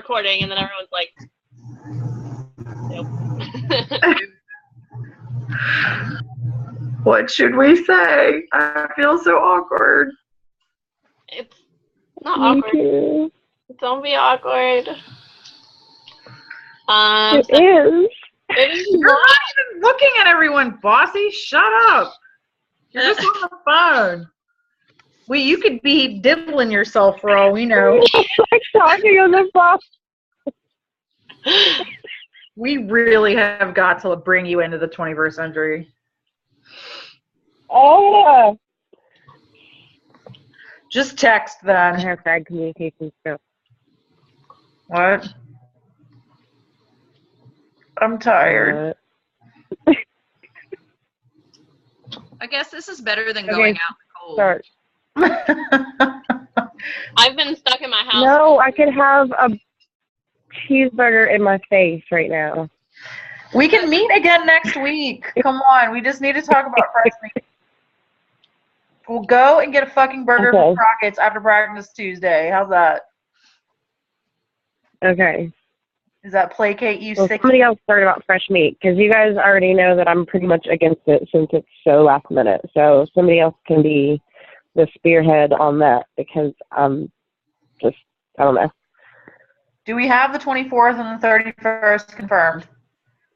recording, and then everyone's like, nope. What should we say? I feel so awkward. It's not awkward. Too. Don't be awkward. It is. It is You're not even looking at everyone, Bossy. Shut up. You're just on the phone. Well, you could be dibbling yourself for all we know. Like talking on the phone. We really have got to bring you into the 21st century. Oh, Just text I then. have bad communication skills. What? I'm tired. I guess this is better than Okay, going out in the cold. Start. I've been stuck in my house. No, I could have a cheeseburger in my face right now. We can meet again next week. Come on. We just need to talk about fresh meat. We'll go and get a fucking burger Okay. from Crockett's after practice Tuesday. How's that? Okay. Does that placate you Well, sick? somebody else start about fresh meat, because you guys already know that I'm pretty much against it since it's so last minute. So somebody else can be the spearhead on that, because I'm just, I don't know. Do we have the 24th and the 31st confirmed?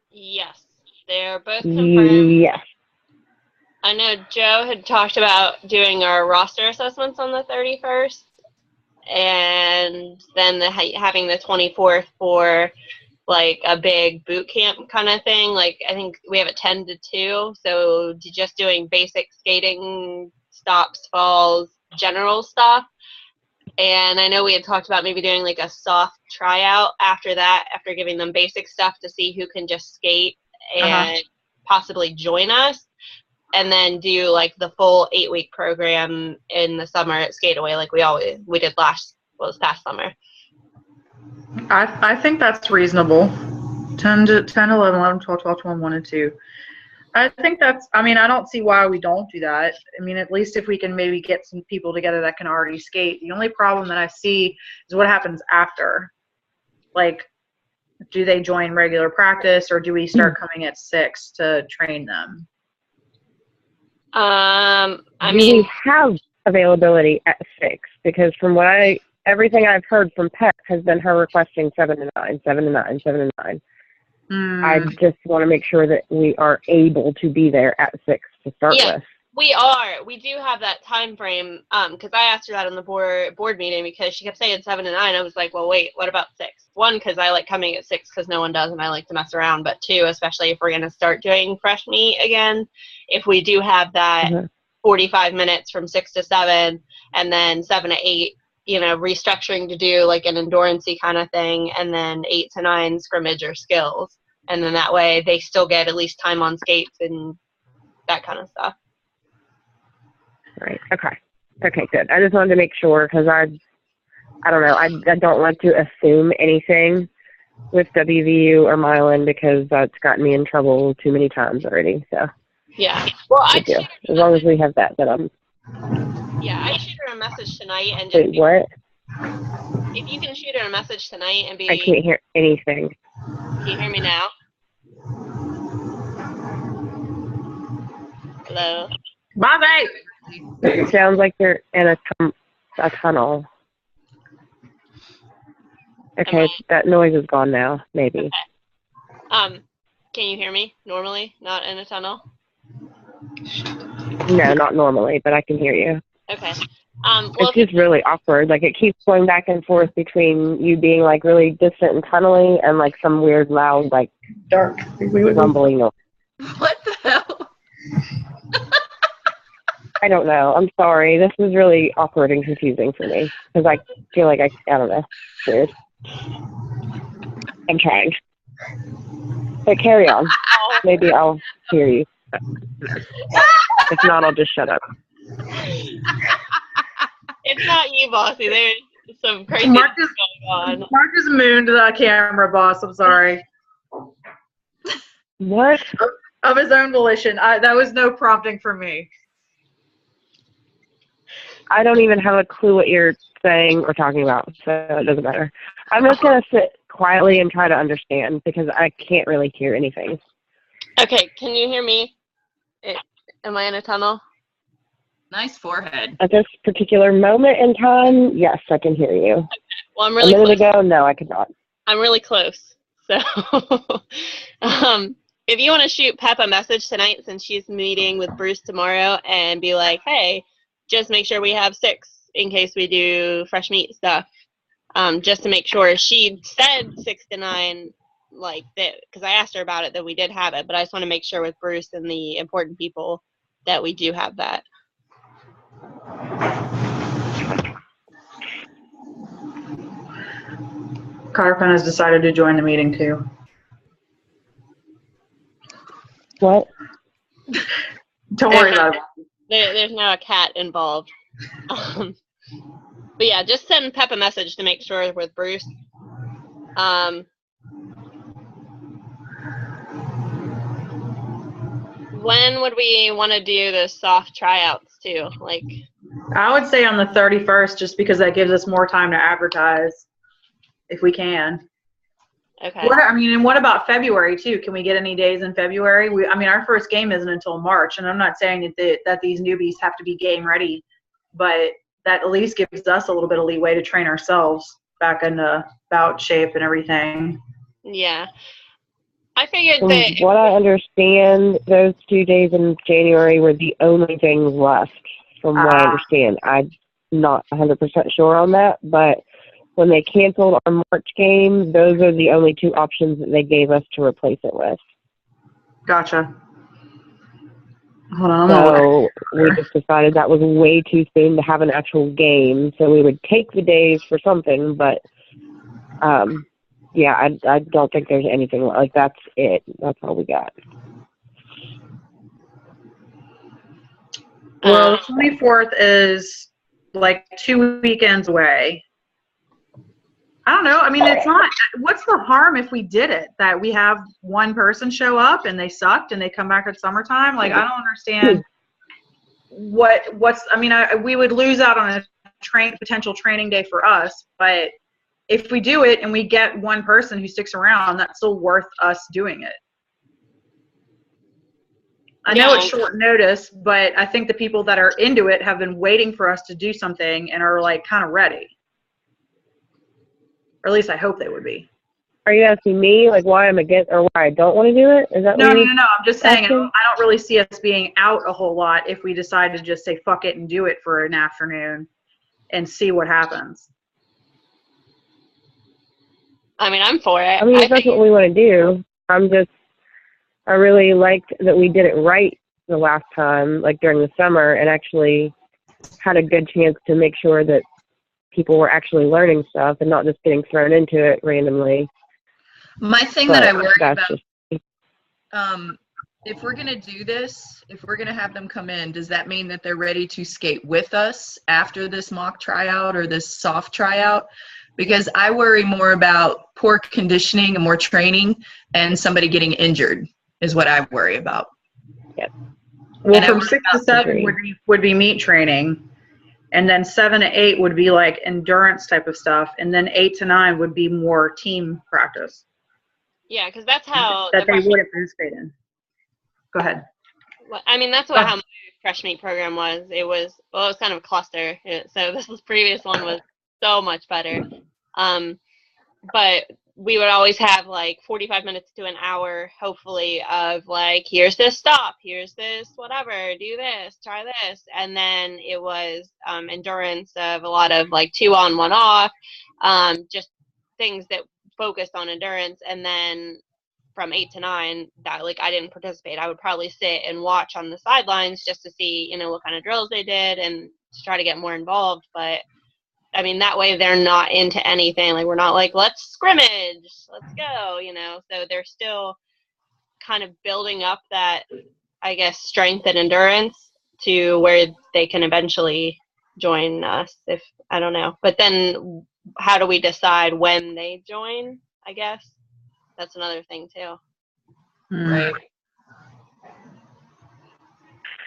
Yes, they're both confirmed. Yes. I know Joe had talked about doing our roster assessments on the 31st, and then having the 24th for like a big boot camp kind of thing. Like I think we have it 10 to 2, so just doing basic skating, stops, falls, general stuff. And I know we had talked about maybe doing like a soft tryout after that, after giving them basic stuff to see who can just skate and possibly join us. And then do like the full 8-week program in the summer at Skateaway like we did this past summer. I think that's reasonable. 10, 11, 11, 12, 12, 12, 1, and 2. I think that's, I mean, I don't see why we don't do that. I mean, at least if we can maybe get some people together that can already skate. The only problem that I see is what happens after. Like, do they join regular practice, or do we start coming at 6 to train them? I Do mean, we have availability at 6? Because from what everything I've heard from Peck has been her requesting 7 to 9, 7 to 9, 7 to 9. I just want to make sure that we are able to be there at 6 to start with. we are. We do have that time frame. Because I asked her that on the board meeting because she kept saying 7 to 9. I was like, well, wait, what about 6? 1, because I like coming at 6 because no one does and I like to mess around. But 2, especially if we're going to start doing fresh meat again, if we do have that 45 minutes from 6 to 7 and then 7 to 8, restructuring to do like an endurance-y kind of thing, and then 8 to 9 scrimmage or skills. And then that way they still get at least time on skates and that kind of stuff. Right. Okay. Okay, good. I just wanted to make sure because I don't know. I don't want to assume anything with WVU or Milan because that's gotten me in trouble too many times already. So yeah. Well, as long as we have that, then I'm. Yeah, I shoot her a message tonight and just. Wait, what? If you can shoot her a message tonight and be. I can't hear anything. Can you hear me now? Hello. Bye. It sounds like you're in a tunnel. Okay, that noise is gone now. Maybe. Okay. Can you hear me normally? Not in a tunnel? No, not normally, but I can hear you. Okay. It's just really awkward. Like, it keeps going back and forth between you being, like, really distant and tunneling and, like, some weird, loud, like, dark rumbling noise. What the hell? I don't know. I'm sorry. This is really awkward and confusing for me because I feel like I don't know. It's weird. I'm trying. But carry on. Maybe I'll hear you. If not, I'll just shut up. It's not you, Bossy. There's some crazy stuff going on. Mark is mooned to the camera, boss. I'm sorry. What? Of his own volition. That was no prompting for me. I don't even have a clue what you're saying or talking about, so it doesn't matter. I'm just going to sit quietly and try to understand because I can't really hear anything. Okay, can you hear me? Am I in a tunnel? Nice forehead. At this particular moment in time, yes, I can hear you. Well, I'm really a minute close. ago, no, I could not. I'm really close. So, if you want to shoot Pep a message tonight, since she's meeting with Bruce tomorrow, and be like, hey, just make sure we have 6 in case we do fresh meat stuff. Just to make sure. She said 6 to 9, like that, because I asked her about it, that we did have it, but I just want to make sure with Bruce and the important people that we do have that. Carpen has decided to join the meeting too. What? Don't worry about it. There's now a cat involved. But yeah, just send Pep a message to make sure with Bruce. When would we want to do the soft tryouts too? Like, I would say on the 31st, just because that gives us more time to advertise, if we can. okay. And what about February too? Can we get any days in February? Our first game isn't until March, and I'm not saying that these newbies have to be game ready, but that at least gives us a little bit of leeway to train ourselves back into bout shape and everything. Yeah. I figured From that. what I understand, those 2 days in January were the only things left, from what I understand. I'm not 100% sure on that, but when they canceled our March game, those are the only 2 options that they gave us to replace it with. Gotcha. Hold on. So we just decided that was way too soon to have an actual game, so we would take the days for something, but yeah, I don't think there's anything like that's it. That's all we got. Well, the 24th is like 2 weekends away. I don't know. It's not. What's the harm if we did it? That we have one person show up and they sucked and they come back at summertime? Like, I don't understand what's. We would lose out on a potential training day for us, but if we do it and we get one person who sticks around, that's still worth us doing it. I know it's short notice, but I think the people that are into it have been waiting for us to do something and are like kind of ready. Or at least I hope they would be. Are you asking me like why I'm against or why I don't want to do it? Is that No. what I'm just saying I asking? don't really see us being out a whole lot if we decide to just say fuck it and do it for an afternoon and see what happens. I'm for it. If that's what we want to do, I really liked that we did it right the last time, like during the summer, and actually had a good chance to make sure that people were actually learning stuff and not just getting thrown into it randomly. My thing But that I worry that's about, if we're going to do this, if we're going to have them come in, does that mean that they're ready to skate with us after this mock tryout or this soft tryout? Because I worry more about poor conditioning and more training and somebody getting injured is what I worry about. Yep. Well, from 6 to 7 would be meat training, and then 7 to 8 would be like endurance type of stuff, and then 8 to 9 would be more team practice. Yeah, because that's how that they would participate in. Go ahead. Well, that's how my fresh meat program was. It was kind of a cluster. So this previous one was so much better. But we would always have like 45 minutes to an hour, hopefully, of like, here's this stop, here's this whatever, do this, try this. And then it was endurance of a lot of like 2 on, 1 off, just things that focused on endurance. And then from 8 to 9, that like I didn't participate. I would probably sit and watch on the sidelines just to see, what kind of drills they did and to try to get more involved. But that way they're not into anything. Like, we're not like, let's scrimmage, let's go, So they're still kind of building up that, I guess, strength and endurance to where they can eventually join us, if, I don't know. But then how do we decide when they join, I guess? That's another thing, too. Right.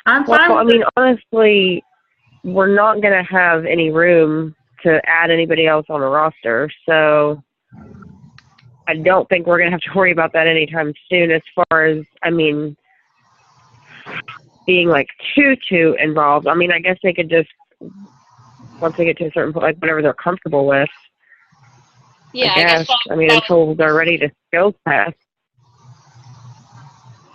I'm fine. Well, honestly, we're not going to have any room to add anybody else on the roster. So I don't think we're going to have to worry about that anytime soon as far as, I mean, being like too involved. I mean, I guess they could just, once they get to a certain point, like whatever they're comfortable with. Yeah, I guess. I mean, until they're ready to skills test.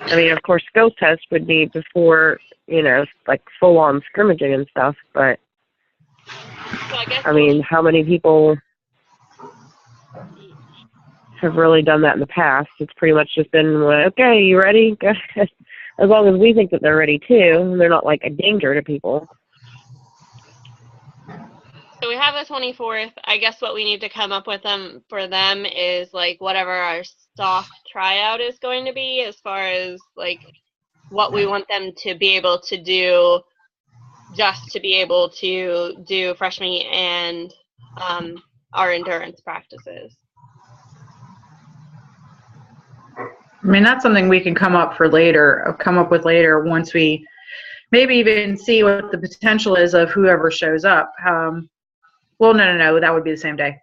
I mean, of course, skills test would be before, you know, like full-on scrimmaging and stuff, but, I mean, how many people have really done that in the past? It's pretty much just been, like, okay, you ready? As long as we think that they're ready, too, they're not, like, a danger to people. So we have the 24th. I guess what we need to come up with for them is like whatever our soft tryout is going to be, as far as like what we want them to be able to do, just to be able to do fresh meat and our endurance practices. I mean, that's something we can come up with later once we maybe even see what the potential is of whoever shows up. Well, no, that would be the same day.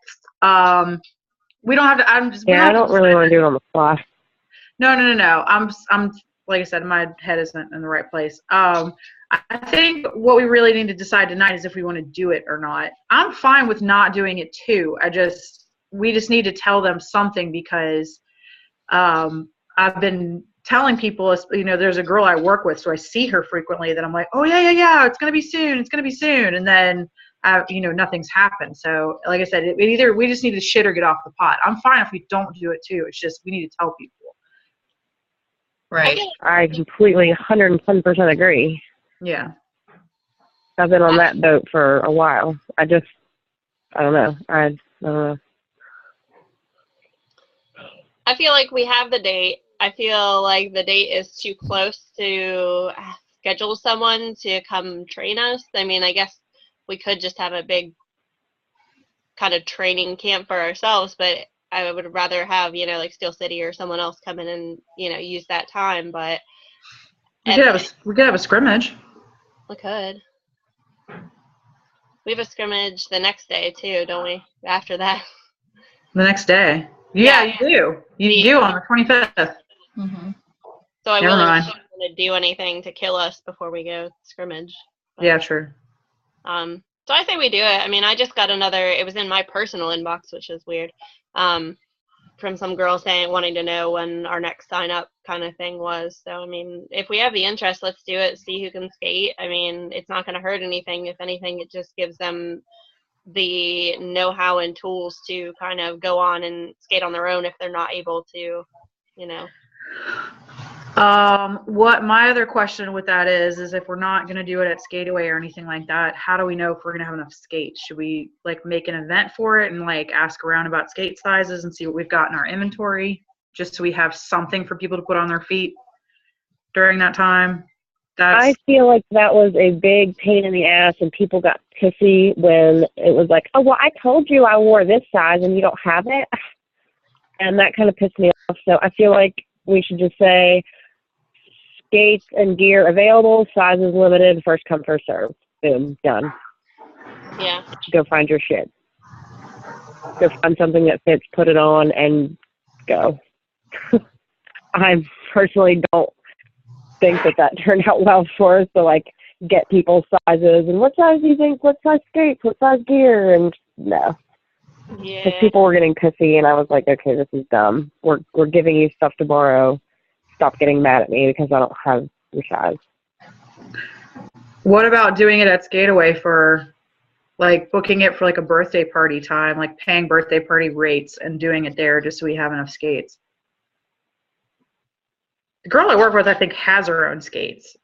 We don't have to. I don't really want to do it on the fly. No. I'm like I said, my head isn't in the right place. I think what we really need to decide tonight is if we want to do it or not. I'm fine with not doing it too. We just need to tell them something, because I've been telling people, you know, there's a girl I work with, so I see her frequently, that I'm like, oh yeah, it's gonna be soon, and then you know, nothing's happened. So like I said, either we just need to shit or get off the pot. I'm fine if we don't do it too. It's just we need to tell people. Right. I completely 110% agree. Yeah. I've been on that boat for a while. I don't know. I don't know. I feel like we have the date. I feel like the date is too close to schedule someone to come train us. I mean, I guess we could just have a big kind of training camp for ourselves, but I would rather have, you know, like Steel City or someone else come in and, you know, use that time. But we could have a scrimmage. We could. We have a scrimmage the next day too, don't we? After that. The next day. Yeah, you do. You do on the 25th. Mm-hmm. So I really don't want to do anything to kill us before we go scrimmage. Yeah, sure. So I say we do it. I mean, I just got it was in my personal inbox, which is weird, from some girl wanting to know when our next sign up kind of thing was. So, I mean, if we have the interest, let's do it, see who can skate. I mean, it's not going to hurt anything. If anything, it just gives them the know-how and tools to kind of go on and skate on their own if they're not able to, you know. What my other question with that is if we're not going to do it at Skateaway or anything like that, how do we know if we're going to have enough skates? Should we like make an event for it and like ask around about skate sizes and see what we've got in our inventory, just so we have something for people to put on their feet during that time? I feel like that was a big pain in the ass, and people got pissy when it was like, oh, well, I told you I wore this size and you don't have it. And that kind of pissed me off. So I feel like we should just say skates and gear available, sizes limited, first come, first serve. Boom, done. Yeah. Go find your shit. Go find something that fits, put it on, and go. I personally don't think that turned out well for us to like get people's sizes and what size do you think, what size skates, what size gear, and no. Yeah. Because people were getting pissy, and I was like, okay, this is dumb. We're giving you stuff to borrow. Stop getting mad at me because I don't have your size. What about doing it at Skateaway for, like, booking it for like a birthday party time, like paying birthday party rates and doing it there just so we have enough skates? The girl I work with, I think, has her own skates.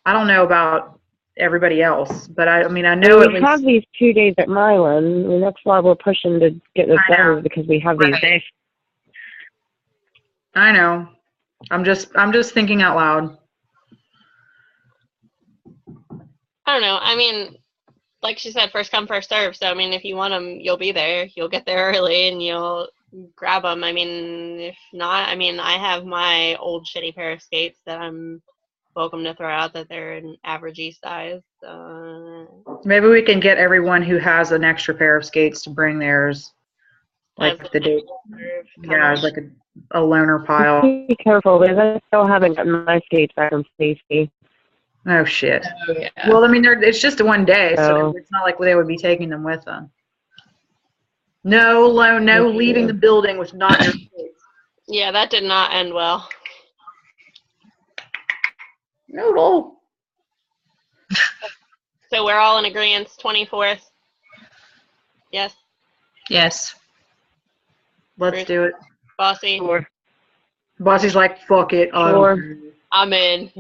I don't know about everybody else, but I mean, I know we have these 2 days at Milan. I mean, that's why we're pushing to get this done, because we have these days. I know. I'm just thinking out loud. I don't know. I mean, like she said, first come, first serve. So, I mean, if you want them, you'll be there. You'll get there early and you'll grab them. I mean, if not, I mean, I have my old shitty pair of skates that I'm welcome to throw out that they're an average size. Maybe we can get everyone who has an extra pair of skates to bring theirs, like as the day. Yeah, kinda- like a loaner pile. Be careful, because I still haven't gotten my skates back from Stacy. Oh shit. Oh, yeah. Well, I mean, it's just one day, so Oh. it's not like they would be taking them with them. No loan, no Okay. leaving the building with not your skates. yeah, that did not end well. Noodle. So we're all in agreement. 24th. Yes, Yes. Let's do it. Bossy. Sure. Bossy's like, fuck it. Sure. I'm in.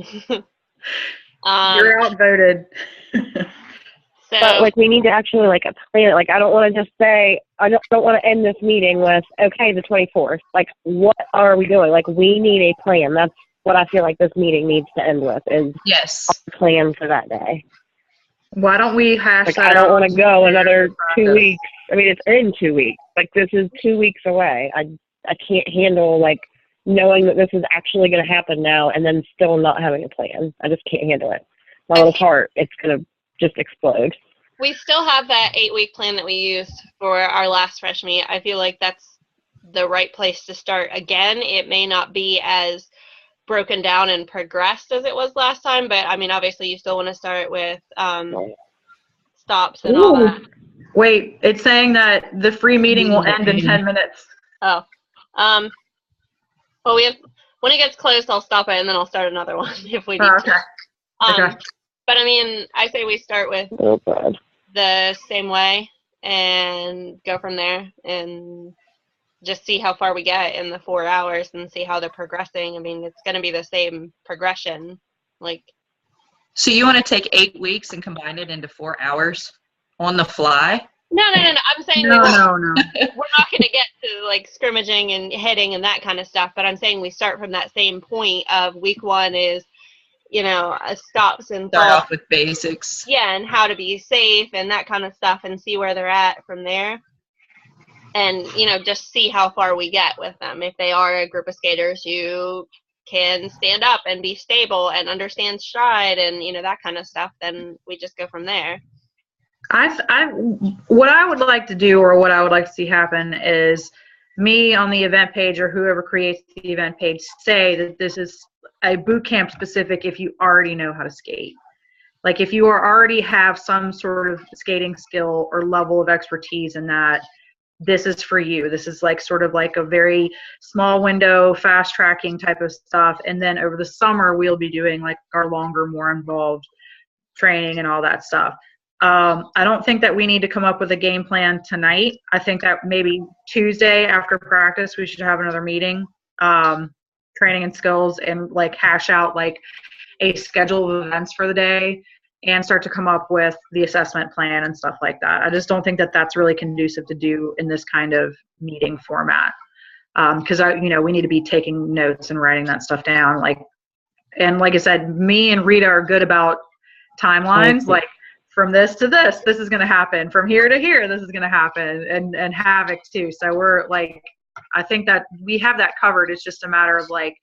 You're outvoted. So But like, we need to actually like plan it. Like, I don't want to just say, I don't want to end this meeting with, okay, the 24th. Like, what are we doing? Like, we need a plan. That's what I feel like this meeting needs to end with, is Yes. a plan for that day. Why don't we hash Like, that I don't out? want to go another 2 Practice. weeks. I mean, it's in 2 weeks. Like, this is 2 weeks away. I can't handle like knowing that this is actually going to happen now and then still not having a plan. I just can't handle it. My little heart, it's going to just explode. we still have that 8-week plan that we used for our last fresh meet. I feel like that's the right place to start. Again, it may not be as broken down and progressed as it was last time, but I mean, obviously you still want to start with stops and all that. Wait, it's saying that the free meeting will end in 10 minutes. Oh, well, when it gets close, I'll stop it and then I'll start another one if we need Oh, okay. to. Okay. But I mean, I say we start with Oh, God. the same way and go from there and just see how far we get in the 4 hours and see how they're progressing. I mean, it's going to be the same progression. Like, So you want to take 8 weeks and combine it into 4 hours on the fly? no. I'm saying No. we're not going to get to like scrimmaging and hitting and that kind of stuff. But I'm saying we start from that same point of week 1 is, stops and Start falls. off with basics. Yeah, and how to be safe and that kind of stuff and see where they're at from there. And, just see how far we get with them. If they are a group of skaters who can stand up and be stable and understand stride and, that kind of stuff, then we just go from there. What I would like to do, or what I would like to see happen, is me on the event page, or whoever creates the event page, say that this is a boot camp specific if you already know how to skate. Like, if you already have some sort of skating skill or level of expertise in that, this is for you. This is like sort of like a very small window, fast tracking type of stuff. And then over the summer, we'll be doing like our longer, more involved training and all that stuff. I don't think that we need to come up with a game plan tonight. I think that maybe Tuesday after practice, we should have another meeting, training and skills, and like hash out like a schedule of events for the day and start to come up with the assessment plan and stuff like that. I just don't think that that's really conducive to do in this kind of meeting format. Because we need to be taking notes and writing that stuff down. Like I said, me and Rita are good about timelines. Like, from this to this is going to happen. From here to here, this is going to happen. And Havoc too. So we're like, I think that we have that covered. It's just a matter of like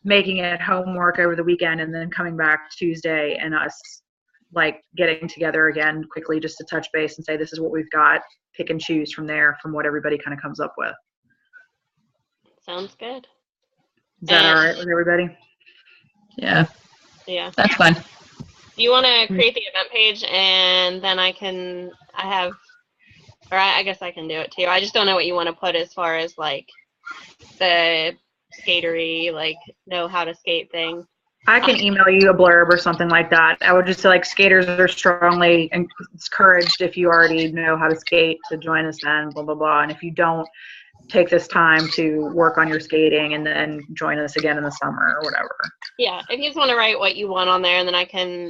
making it homework over the weekend and then coming back Tuesday and us like getting together again quickly just to touch base and say, this is what we've got, pick and choose from there, from what everybody kind of comes up with. Sounds good. Is that all right with everybody? Yeah, Yeah. that's fine. Do you want to create the event page and then I guess I can do it too. I just don't know what you want to put as far as like the skatery, like know how to skate thing. I can email you a blurb or something like that. I would just say like, skaters are strongly encouraged if you already know how to skate to join us then, blah, blah, blah. And if you don't, take this time to work on your skating and then join us again in the summer or whatever. Yeah, if you just want to write what you want on there, and then I can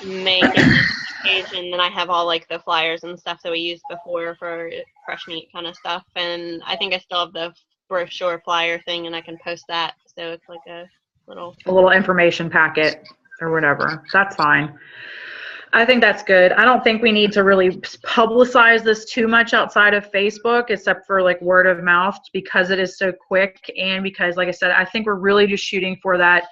make a page, and then I have all like the flyers and stuff that we used before for fresh meat kind of stuff. And I think I still have the brochure flyer thing, and I can post that. So it's like a little information packet or whatever. That's fine. I think that's good. I don't think we need to really publicize this too much outside of Facebook, except for like word of mouth, because it is so quick. And because, like I said, I think we're really just shooting for that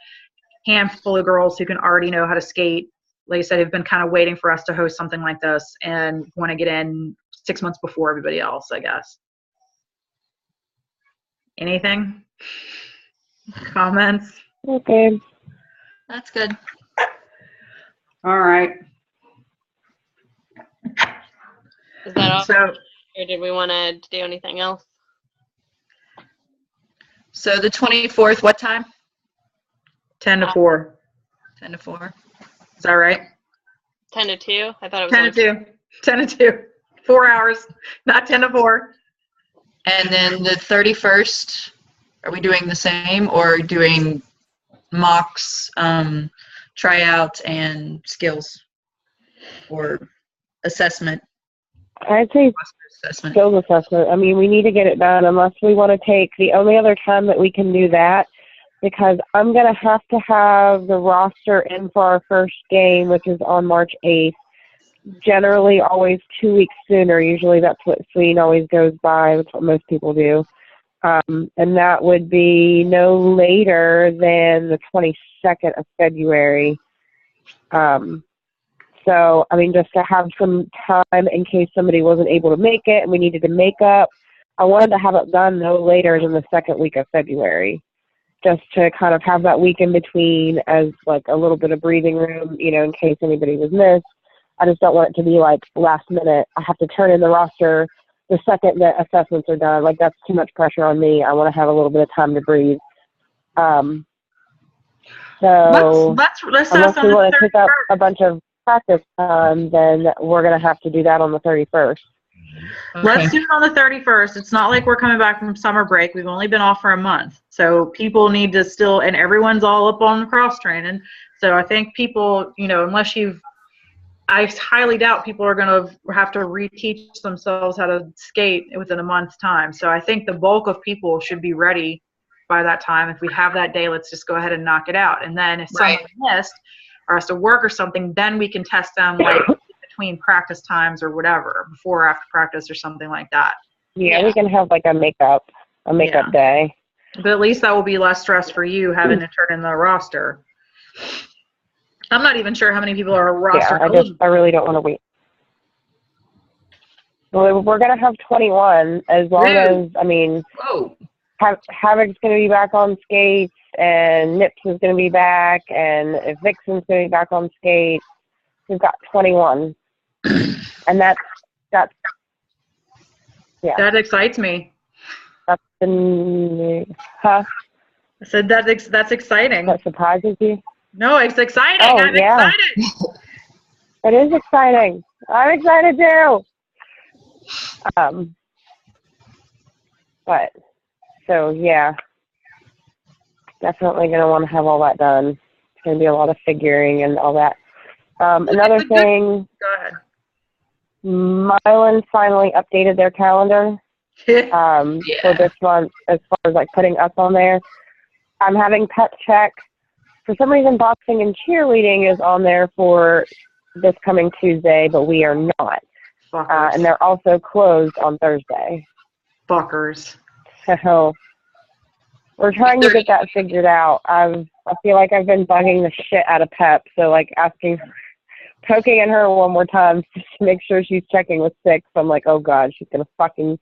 handful of girls who can already know how to skate. Like I said, have been kind of waiting for us to host something like this and want to get in 6 months before everybody else, I guess. Anything? Comments? Okay. That's good. All right. Is that all? So, Or did we want to do anything else? So the 24th, what time? 10 to 4. 10 to 4. Is that right? 10 to 2? I thought it was 10 to 2. 10 to 2. 4 hours, not 10 to 4. And then the 31st, are we doing the same or doing mocks, tryouts, and skills or assessment? I'd say Assessment. skills assessment. I mean, we need to get it done unless we want to take the only other time that we can do that, because I'm going to have the roster in for our first game, which is on March 8th. Generally, always 2 weeks sooner. Usually that's what Sweden always goes by. That's what most people do. And that would be no later than the 22nd of February. So, I mean, just to have some time in case somebody wasn't able to make it and we needed to make up. I wanted to have it done no later than the second week of February, just to kind of have that week in between as like a little bit of breathing room, you know, in case anybody was missed. I just don't want it to be like last minute. I have to turn in the roster the second that assessments are done. Like, that's too much pressure on me. I want to have a little bit of time to breathe. So let's unless we want to pick up a bunch of practice time, then we're going to have to do that on the 31st. Okay. Let's do it on the 31st. It's not like we're coming back from summer break. We've only been off for a month. So people need to still, and everyone's all up on cross training. So I think people, you know, unless I highly doubt people are going to have to reteach themselves how to skate within a month's time. So I think the bulk of people should be ready by that time. If we have that day, let's just go ahead and knock it out. And then if someone missed or has to work or something, then we can test them like between practice times or whatever, before or after practice or something like that. Yeah, we can have like a makeup day. But at least that will be less stress for you having to turn in the roster. I'm not even sure how many people are roster. Yeah, I really don't want to wait. Well, we're going to have 21 as long as, I mean, Havoc's going to be back on skates, and Nips is going to be back, and if Vixen's going to be back on skates, we've got 21. And that's yeah. That excites me. That's I said that's exciting. That surprises you? No, it's exciting. Oh, I'm yeah. excited. It is exciting. I'm excited too. But so yeah, definitely gonna want to have all that done. It's gonna be a lot of figuring and all that. Another thing. Go ahead. Mylan finally updated their calendar for this month as far as like putting us on there. I'm having pep check. For some reason, boxing and cheerleading is on there for this coming Tuesday, but we are not. And they're also closed on Thursday. Fuckers. So we're trying to get that figured out. I feel like I've been bugging the shit out of Pep, so like poking at her one more time just to make sure she's checking with 6. I'm like, oh God, she's going to fucking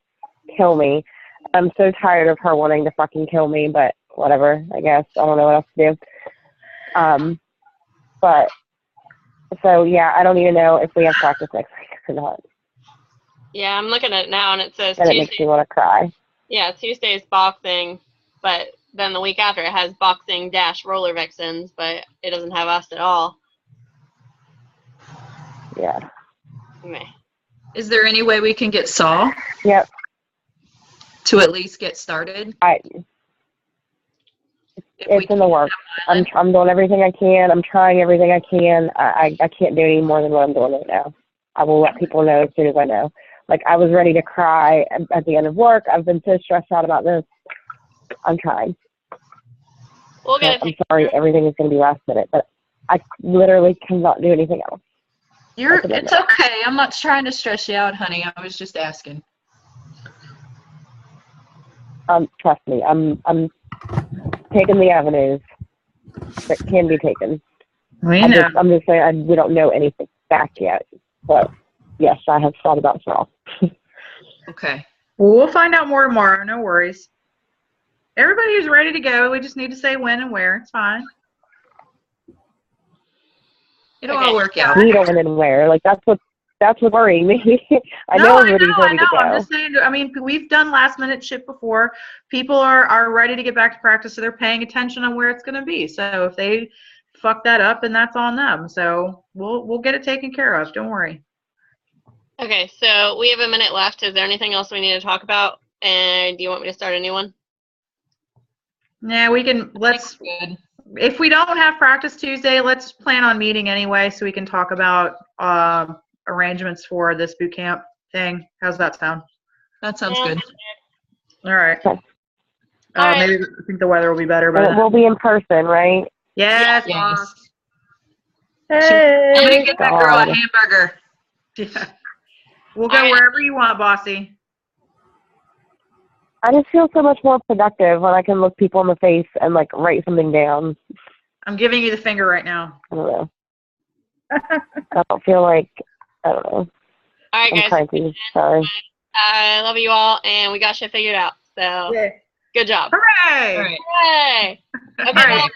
kill me. I'm so tired of her wanting to fucking kill me, but whatever, I guess. I don't know what else to do. But, so yeah, I don't even know if we have practice next week or not. Yeah, I'm looking at it now, and it says And Tuesday. it makes me want to cry. Yeah, Tuesday's boxing, but then the week after it has boxing - roller vixens, but it doesn't have us at all. Yeah. Meh. Is there any way we can get Saul Yep. to at least get started? It's in the works. I'm doing everything I can. I'm trying everything I can. I can't do any more than what I'm doing right now. I will let people know as soon as I know. Like, I was ready to cry at the end of work. I've been so stressed out about this. I'm trying. I'm sorry, everything is going to be last minute, but I literally cannot do anything else. It's okay. I'm not trying to stress you out, honey. I was just asking. Trust me, I'm taking the avenues. that can be taken. We I'm know. just saying we don't know anything back yet. But yes, I have thought about fall. Okay. Well, we'll find out more tomorrow. No worries. Everybody is ready to go. We just need to say when and where. It's fine. It'll Okay. all work out. We don't know where. Like that's what's worrying me. I know everybody's ready to go. I'm just saying. I mean, we've done last minute shit before. People are ready to get back to practice, so they're paying attention on where it's going to be. So if they fuck that up, then that's on them. So we'll get it taken care of. Don't worry. Okay, so we have a minute left. Is there anything else we need to talk about? And do you want me to start a new one? Yeah, we can. Let's. Good. If we don't have practice Tuesday, let's plan on meeting anyway, so we can talk about arrangements for this boot camp thing. How's that sound? That sounds good. All right. Okay. All right. Maybe I think the weather will be better by And it then. will be in person, right? Yes. Yes. Hey. Somebody get that girl a God. hamburger. Yeah. We'll go All right. wherever you want, bossy. I just feel so much more productive when I can look people in the face and like write something down. I'm giving you the finger right now. I don't know. I don't feel like I don't know. All right, I'm guys. cranky. Sorry. I love you all, and we got shit figured out. So Yeah. good job. Hooray! All right. Yay! Okay, All right. bye.